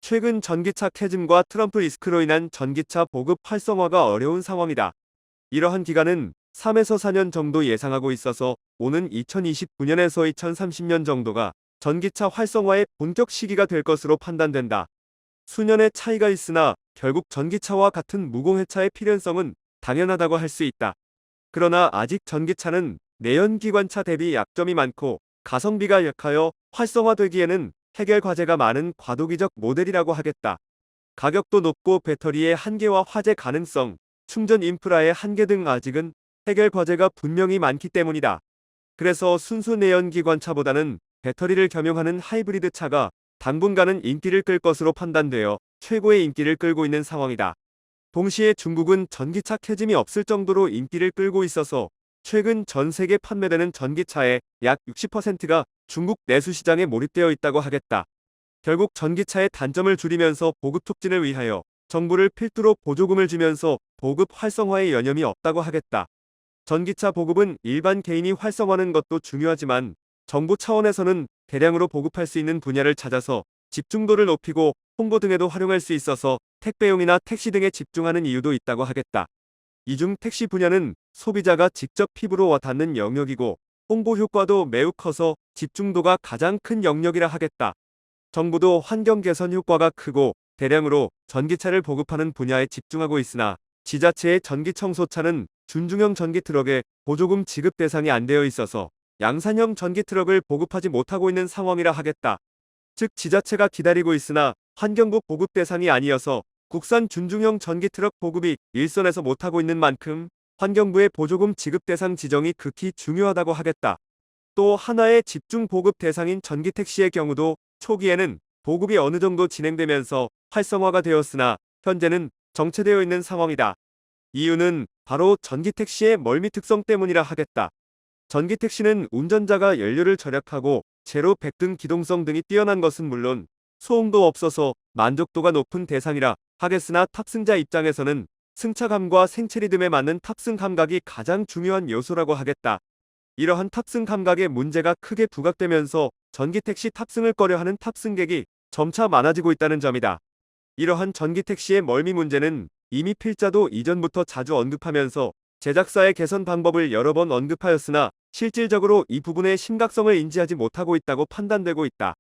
최근 전기차 캐즘과 트럼프 리스크로 인한 전기차 보급 활성화가 어려운 상황이다. 이러한 기간은 3에서 4년 정도 예상하고 있어서 오는 2029년에서 2030년 정도가 전기차 활성화의 본격 시기가 될 것으로 판단된다. 수년의 차이가 있으나 결국 전기차와 같은 무공해차의 필연성은 당연하다고 할 수 있다. 그러나 아직 전기차는 내연기관차 대비 약점이 많고 가성비가 약하여 활성화되기에는 해결 과제가 많은 과도기적 모델이라고 하겠다. 가격도 높고 배터리의 한계와 화재 가능성, 충전 인프라의 한계 등 아직은 해결 과제가 분명히 많기 때문이다. 그래서 순수 내연기관차보다는 배터리를 겸용하는 하이브리드 차가 당분간은 인기를 끌 것으로 판단되어 최고의 인기를 끌고 있는 상황이다. 동시에 중국은 전기차 캐즘이 없을 정도로 인기를 끌고 있어서 최근 전 세계 판매되는 전기차의 약 60%가 중국 내수 시장에 몰입되어 있다고 하겠다. 결국 전기차의 단점을 줄이면서 보급 촉진을 위하여 정부를 필두로 보조금을 주면서 보급 활성화에 여념이 없다고 하겠다. 전기차 보급은 일반 개인이 활성화하는 것도 중요하지만 정부 차원에서는 대량으로 보급할 수 있는 분야를 찾아서 집중도를 높이고 홍보 등에도 활용할 수 있어서 택배용이나 택시 등에 집중하는 이유도 있다고 하겠다. 이 중 택시 분야는 소비자가 직접 피부로 와닿는 영역이고 홍보 효과도 매우 커서 집중도가 가장 큰 영역이라 하겠다. 정부도 환경 개선 효과가 크고 대량으로 전기차를 보급하는 분야에 집중하고 있으나 지자체의 전기청소차는 준중형 전기트럭에 보조금 지급 대상이 안 되어 있어서 양산형 전기트럭을 보급하지 못하고 있는 상황이라 하겠다. 즉 지자체가 기다리고 있으나 환경부 보급 대상이 아니어서 국산 준중형 전기트럭 보급이 일선에서 못하고 있는 만큼 환경부의 보조금 지급 대상 지정이 극히 중요하다고 하겠다. 또 하나의 집중 보급 대상인 전기택시의 경우도 초기에는 보급이 어느 정도 진행되면서 활성화가 되었으나 현재는 정체되어 있는 상황이다. 이유는 바로 전기택시의 멀미 특성 때문이라 하겠다. 전기택시는 운전자가 연료를 절약하고 제로 백등 기동성 등이 뛰어난 것은 물론 소음도 없어서 만족도가 높은 대상이라 하겠으나 탑승자 입장에서는 승차감과 생체 리듬에 맞는 탑승 감각이 가장 중요한 요소라고 하겠다. 이러한 탑승 감각에 문제가 크게 부각되면서 전기택시 탑승을 꺼려하는 탑승객이 점차 많아지고 있다는 점이다. 이러한 전기택시의 멀미 문제는 이미 필자도 이전부터 자주 언급하면서 제작사의 개선 방법을 여러 번 언급하였으나 실질적으로 이 부분의 심각성을 인지하지 못하고 있다고 판단되고 있다.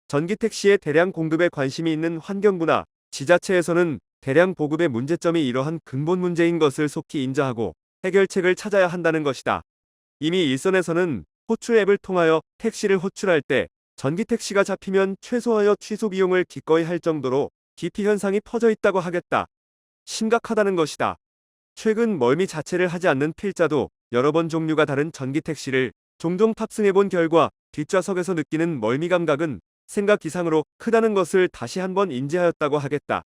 전기택시의 대량 공급에 관심이 있는 환경부나 지자체에서는 대량 보급의 문제점이 이러한 근본 문제인 것을 속히 인정하고 해결책을 찾아야 한다는 것이다. 이미 일선에서는 호출 앱을 통하여 택시를 호출할 때 전기택시가 잡히면 최소하여 취소 비용을 기꺼이 할 정도로 기피 현상이 퍼져 있다고 하겠다. 심각하다는 것이다. 최근 멀미 자체를 하지 않는 필자도 여러 번 종류가 다른 전기택시를 종종 탑승해본 결과 뒷좌석에서 느끼는 멀미 감각은 생각 이상으로 크다는 것을 다시 한번 인지하였다고 하겠다.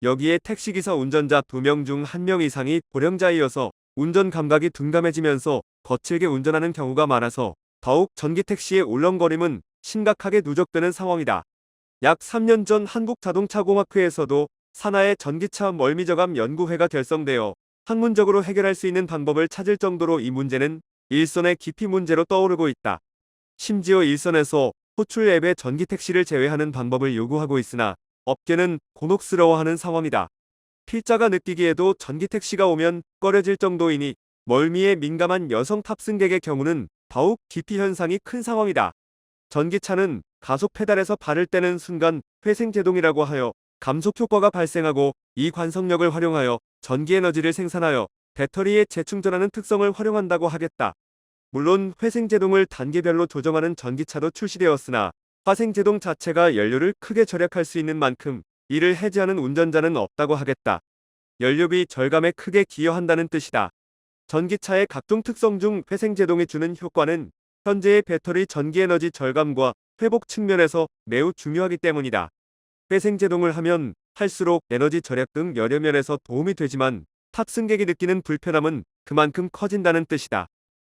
여기에 택시기사 운전자 2명 중 1명 이상이 고령자이어서 운전 감각이 둔감해지면서 거칠게 운전하는 경우가 많아서 더욱 전기택시의 울렁거림은 심각하게 누적되는 상황이다. 약 3년 전 한국자동차공학회에서도 산하의 전기차 멀미저감 연구회가 결성되어 학문적으로 해결할 수 있는 방법을 찾을 정도로 이 문제는 일선의 기피 문제로 떠오르고 있다. 심지어 일선에서 호출 앱에 전기택시를 제외하는 방법을 요구하고 있으나 업계는 곤혹스러워하는 상황이다. 필자가 느끼기에도 전기택시가 오면 꺼려질 정도이니 멀미에 민감한 여성 탑승객의 경우는 더욱 기피 현상이 큰 상황이다. 전기차는 가속 페달에서 발을 떼는 순간 회생제동이라고 하여 감속 효과가 발생하고 이 관성력을 활용하여 전기에너지를 생산하여 배터리에 재충전하는 특성을 활용한다고 하겠다. 물론 회생제동을 단계별로 조정하는 전기차도 출시되었으나 화생제동 자체가 연료를 크게 절약할 수 있는 만큼 이를 해지하는 운전자는 없다고 하겠다. 연료비 절감에 크게 기여한다는 뜻이다. 전기차의 각종 특성 중 회생제동이 주는 효과는 현재의 배터리 전기에너지 절감과 회복 측면에서 매우 중요하기 때문이다. 회생제동을 하면 할수록 에너지 절약 등 여러 면에서 도움이 되지만 탑승객이 느끼는 불편함은 그만큼 커진다는 뜻이다.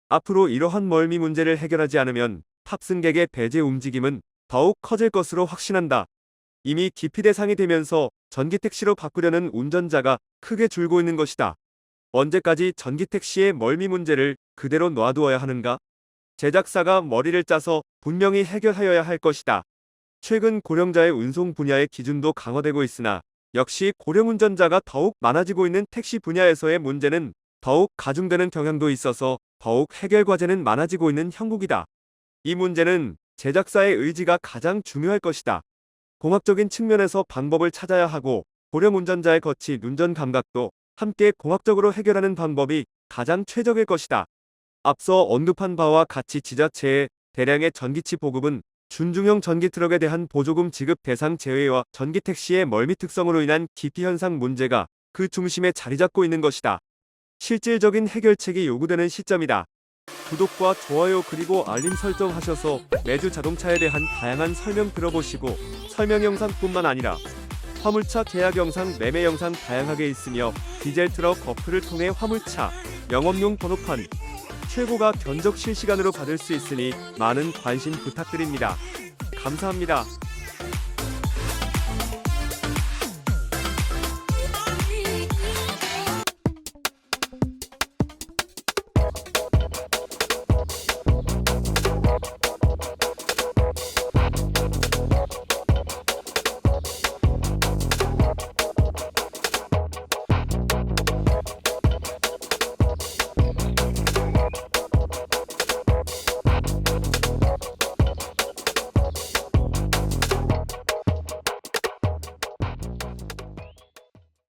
앞으로 이러한 멀미 문제를 해결하지 않으면 탑승객의 배제 움직임은 더욱 커질 것으로 확신한다. 이미 기피 대상이 되면서 전기택시로 바꾸려는 운전자가 크게 줄고 있는 것이다. 언제까지 전기택시의 멀미 문제를 그대로 놔두어야 하는가? 제작사가 머리를 짜서 분명히 해결하여야 할 것이다. 최근 고령자의 운송 분야의 기준도 강화되고 있으나 역시 고령 운전자가 더욱 많아지고 있는 택시 분야에서의 문제는 더욱 가중되는 경향도 있어서 더욱 해결 과제는 많아지고 있는 형국이다. 이 문제는 제작사의 의지가 가장 중요할 것이다. 공학적인 측면에서 방법을 찾아야 하고 고령 운전자의 거친 운전 감각도 함께 공학적으로 해결하는 방법이 가장 최적일 것이다. 앞서 언급한 바와 같이 지자체의 대량의 전기치 보급은 준중형 전기 트럭에 대한 보조금 지급 대상 제외와 전기 택시의 멀미 특성으로 인한 기피 현상 문제가 그 중심에 자리 잡고 있는 것이다. 실질적인 해결책이 요구되는 시점이다. 구독과 좋아요 그리고 알림 설정하셔서 매주 자동차에 대한 다양한 설명 들어보시고 설명 영상뿐만 아니라 화물차 계약 영상, 매매 영상 다양하게 있으며 디젤 트럭 어플을 통해 화물차 영업용 번호판 최고가 견적 실시간으로 받을 수 있으니 많은 관심 부탁드립니다. 감사합니다.